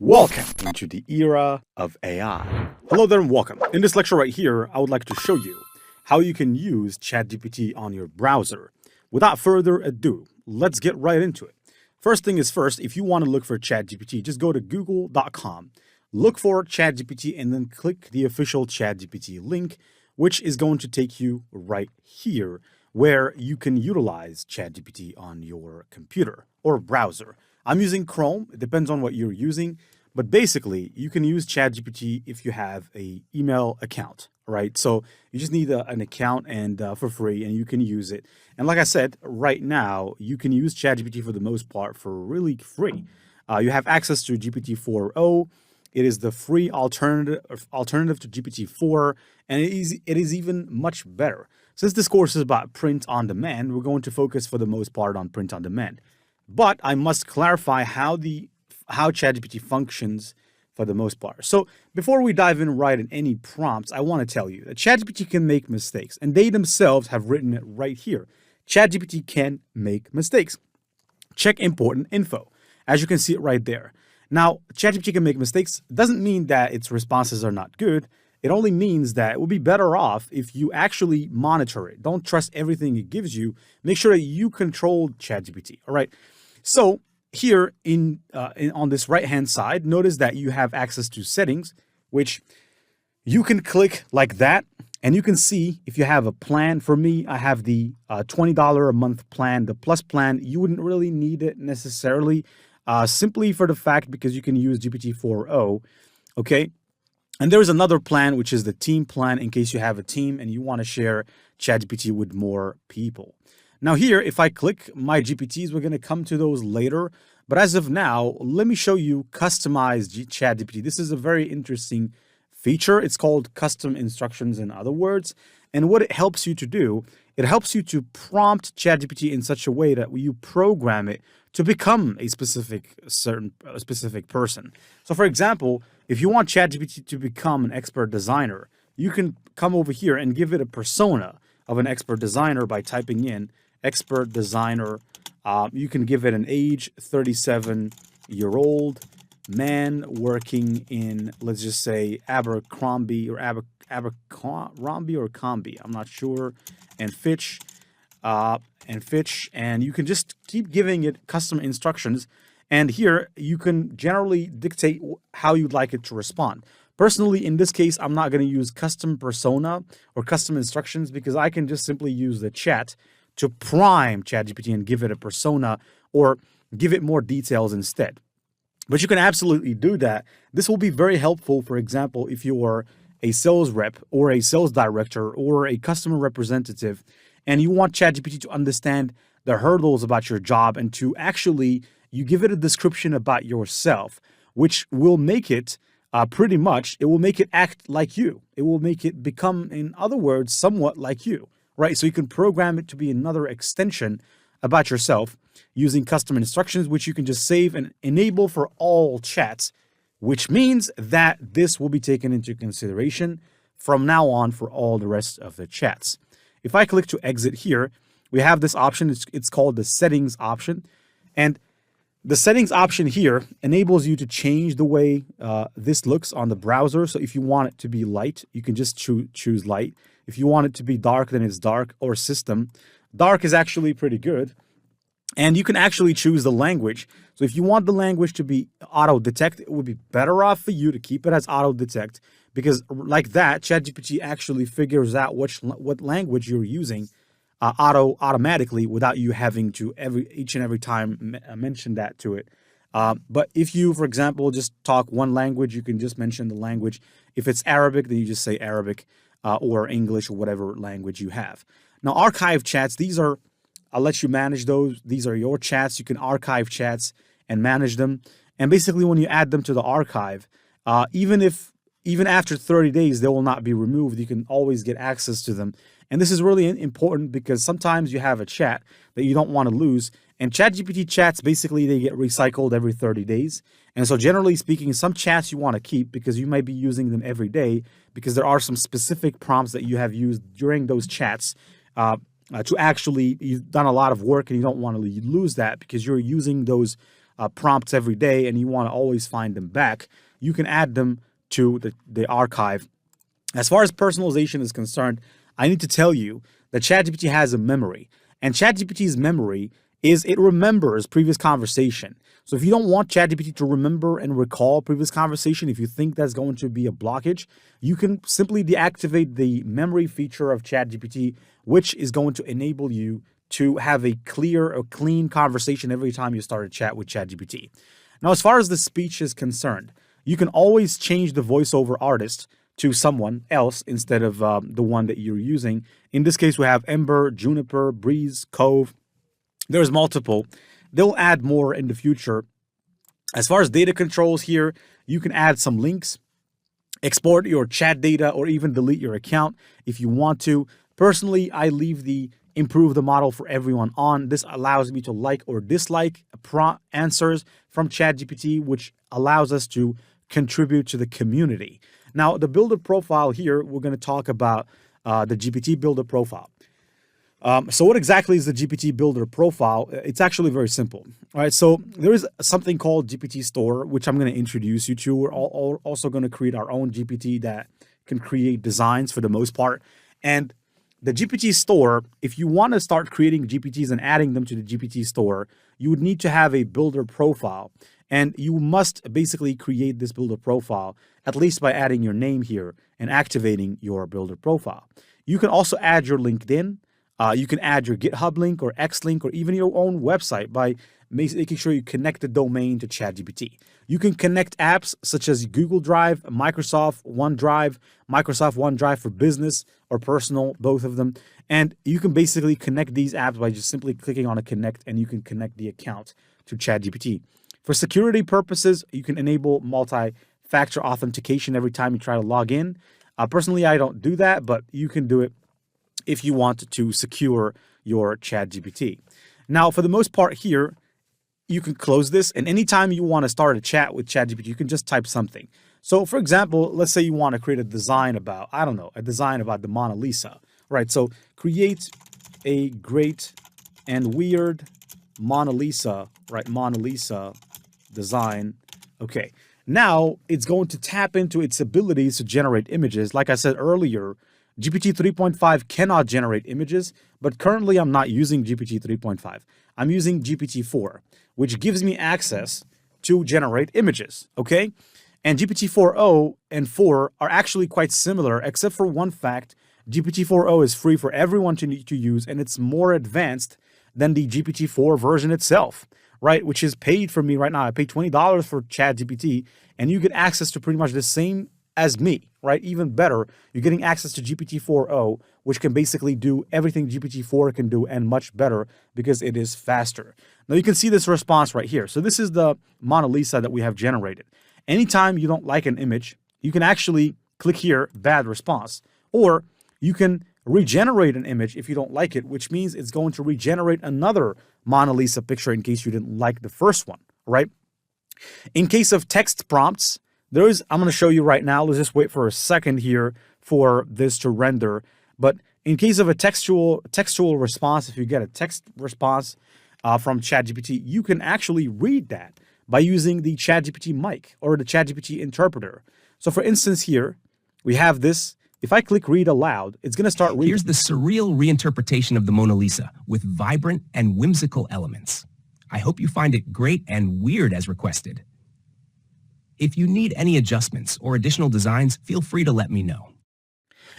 Welcome into the era of AI. Hello there and welcome. In this lecture right here, I would like to show you how you can use ChatGPT on your browser. Without further ado, let's get right into it. First thing is first, if you want to look for ChatGPT, just go to google.com, look for ChatGPT, and then click the official ChatGPT link, which is going to take you right here, where you can utilize ChatGPT on your computer or browser. I'm using Chrome. It depends on what you're using. But basically, you can use ChatGPT if you have an email account, right? So you just need an account and for free, and you can use it. And like I said, right now, you can use ChatGPT for the most part for really free. You have access to GPT-4o. It is the free alternative to GPT-4, and it is even much better. Since this course is about print on demand, we're going to focus for the most part on print on demand. But I must clarify how ChatGPT functions for the most part. So before we dive in right in any prompts, I want to tell you that ChatGPT can make mistakes, and they themselves have written it right here. ChatGPT can make mistakes. Check important info. As you can see it right there. Now, ChatGPT can make mistakes. It doesn't mean that its responses are not good. It only means that it would be better off if you actually monitor it. Don't trust everything it gives you. Make sure that you control ChatGPT. All right. So here on this right-hand side, notice that you have access to settings, which you can click like that, and you can see if you have a plan. For me, I have the $20 a month plan, the Plus plan. You wouldn't really need it necessarily, simply for the fact because you can use GPT-4o, okay? And there's another plan, which is the team plan, in case you have a team and you want to share ChatGPT with more people. Now here, if I click my GPTs, we're going to come to those later. But as of now, let me show you customized ChatGPT. This is a very interesting feature. It's called custom instructions, in other words. And what it helps you to do, it helps you to prompt ChatGPT in such a way that you program it to become a specific person. So for example, if you want ChatGPT to become an expert designer, you can come over here and give it a persona of an expert designer by typing in expert designer. You can give it an age, 37-year-old man working in, let's just say, Abercrombie or Abercrombie or Combi, I'm not sure, and Fitch, and you can just keep giving it custom instructions. And here you can generally dictate how you'd like it to respond. Personally, in this case, I'm not going to use custom persona or custom instructions because I can just simply use the chat to prime ChatGPT and give it a persona or give it more details instead. But you can absolutely do that. This will be very helpful, for example, if you are a sales rep or a sales director or a customer representative and you want ChatGPT to understand the hurdles about your job and to actually, you give it a description about yourself, which will make it pretty much, it will make it act like you. It will make it become, in other words, somewhat like you, right? So you can program it to be another extension about yourself using custom instructions, which you can just save and enable for all chats, which means that this will be taken into consideration from now on for all the rest of the chats. If I click to exit here, we have this option. It's called the settings option. And the settings option here enables you to change the way this looks on the browser. So if you want it to be light, you can just choose light. If you want it to be dark, then it's dark, or system. Dark is actually pretty good. And you can actually choose the language. So if you want the language to be auto-detect, it would be better off for you to keep it as auto-detect, because like that, ChatGPT actually figures out what language you're using automatically without you having to each and every time mention that to it. But if you, for example, just talk one language, you can just mention the language. If it's Arabic, then you just say Arabic or English or whatever language you have. Now, archive chats, I'll let you manage those. These are your chats. You can archive chats and manage them. And basically, when you add them to the archive, even after 30 days, they will not be removed. You can always get access to them. And this is really important because sometimes you have a chat that you don't want to lose. And ChatGPT chats, basically, they get recycled every 30 days. And so generally speaking, some chats you want to keep because you might be using them every day because there are some specific prompts that you have used during those chats to actually, you've done a lot of work and you don't want to lose that because you're using those prompts every day and you want to always find them back, you can add them to the archive. As far as personalization is concerned, I need to tell you that ChatGPT has a memory, and ChatGPT's memory is it remembers previous conversation. So if you don't want ChatGPT to remember and recall previous conversation, if you think that's going to be a blockage, you can simply deactivate the memory feature of ChatGPT, which is going to enable you to have a clear or clean conversation every time you start a chat with ChatGPT. Now, as far as the speech is concerned, you can always change the voiceover artist to someone else instead of the one that you're using. In this case, we have Ember, Juniper, Breeze, Cove. There's multiple. They'll add more in the future. As far as data controls here, you can add some links, export your chat data, or even delete your account if you want to. Personally, I leave the improve the model for everyone on. This allows me to like or dislike prompt answers from ChatGPT, which allows us to contribute to the community. Now, the builder profile here, we're going to talk about the GPT builder profile. So what exactly is the GPT builder profile? It's actually very simple. All right, so there is something called GPT Store, which I'm going to introduce you to. We're also going to create our own GPT that can create designs for the most part. And the GPT Store, if you want to start creating GPTs and adding them to the GPT Store, you would need to have a builder profile. And you must basically create this builder profile, at least by adding your name here and activating your builder profile. You can also add your LinkedIn. You can add your GitHub link or X link or even your own website by making sure you connect the domain to ChatGPT. You can connect apps such as Google Drive, Microsoft OneDrive for business or personal, both of them. And you can basically connect these apps by just simply clicking on a connect, and you can connect the account to ChatGPT. For security purposes, you can enable multi-factor authentication every time you try to log in. Personally, I don't do that, but you can do it if you want to secure your ChatGPT. Now, for the most part here, you can close this, and anytime you want to start a chat with ChatGPT, you can just type something. So, for example, let's say you want to create a design about, I don't know, a design about the Mona Lisa, right? So, create a great and weird Mona Lisa, right? Mona Lisa design. Okay, now it's going to tap into its abilities to generate images. Like I said earlier, GPT 3.5 cannot generate images, but currently I'm not using GPT 3.5. I'm using GPT 4, which gives me access to generate images, okay? And GPT 4o and 4 are actually quite similar, except for one fact. GPT 4o is free for everyone to use, and it's more advanced than the GPT 4 version itself, right? Which is paid for me right now. I pay $20 for ChatGPT, and you get access to pretty much the same as me, right? Even better, you're getting access to GPT 4o, which can basically do everything GPT 4 can do and much better because it is faster. Now you can see this response right here. So this is the Mona Lisa that we have generated. Anytime you don't like an image, you can actually click here, bad response, or you can regenerate an image if you don't like it, which means it's going to regenerate another Mona Lisa picture in case you didn't like the first one, right? In case of text prompts, I'm going to show you right now. Let's just wait for a second here for this to render. But in case of a textual response, if you get a text response from ChatGPT, you can actually read that by using the ChatGPT mic or the ChatGPT interpreter. So for instance here, we have this. If I click read aloud, it's going to start reading. Here's the surreal reinterpretation of the Mona Lisa with vibrant and whimsical elements. I hope you find it great and weird as requested. If you need any adjustments or additional designs, feel free to let me know.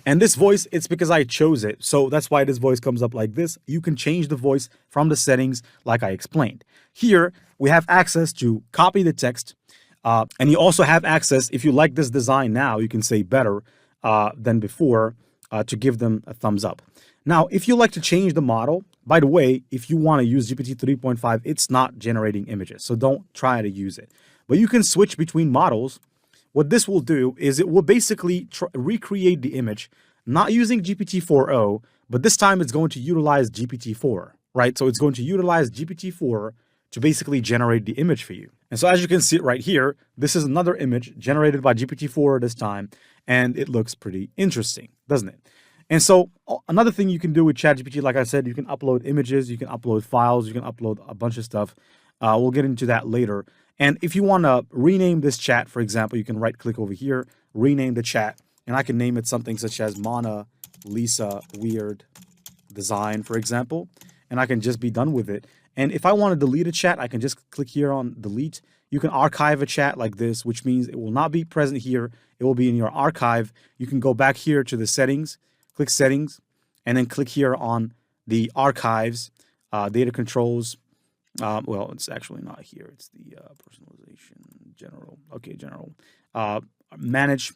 And this voice, it's because I chose it. So that's why this voice comes up like this. You can change the voice from the settings like I explained. Here, we have access to copy the text. And you also have access, if you like this design now, you can say better than before to give them a thumbs up. Now, if you like to change the model, by the way, if you want to use GPT 3.5, it's not generating images. So don't try to use it. But you can switch between models. What this will do is it will basically recreate the image, not using GPT 4o, but this time it's going to utilize GPT 4, right? So it's going to utilize GPT 4 to basically generate the image for you. And so as you can see it right here, this is another image generated by GPT 4 this time, and it looks pretty interesting, doesn't it? And so another thing you can do with ChatGPT, like I said, you can upload images, you can upload files, you can upload a bunch of stuff. We'll get into that later. And if you want to rename this chat, for example, you can right click over here, rename the chat, and I can name it something such as Mona Lisa Weird Design, for example, and I can just be done with it. And if I want to delete a chat, I can just click here on delete. You can archive a chat like this, which means it will not be present here. It will be in your archive. You can go back here to the settings, click settings, and then click here on the archives, data controls. Well, it's actually not here. It's the personalization, general. Okay, general. Manage.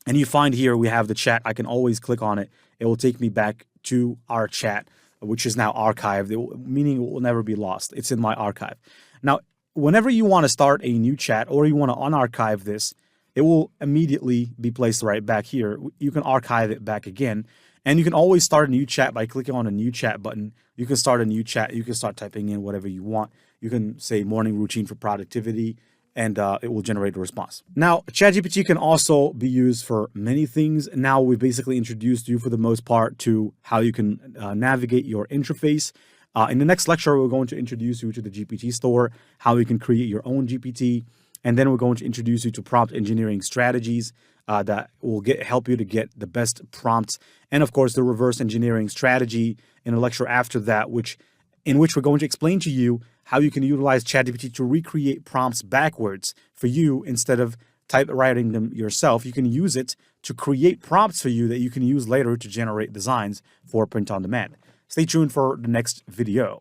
And you find here we have the chat. I can always click on it. It will take me back to our chat, which is now archived, meaning it will never be lost. It's in my archive. Now, whenever you want to start a new chat or you want to unarchive this, it will immediately be placed right back here. You can archive it back again. And you can always start a new chat by clicking on a new chat button. You can start a new chat. You can start typing in whatever you want. You can say morning routine for productivity, and it will generate a response. Now, ChatGPT can also be used for many things. Now, we've basically introduced you for the most part to how you can navigate your interface. In the next lecture, we're going to introduce you to the GPT store, how you can create your own GPT, and then we're going to introduce you to prompt engineering strategies that will help you to get the best prompts, and of course the reverse engineering strategy in a lecture after that, in which we're going to explain to you how you can utilize ChatGPT to recreate prompts backwards for you instead of writing them yourself. You can use it to create prompts for you that you can use later to generate designs for print on demand. Stay tuned for the next video.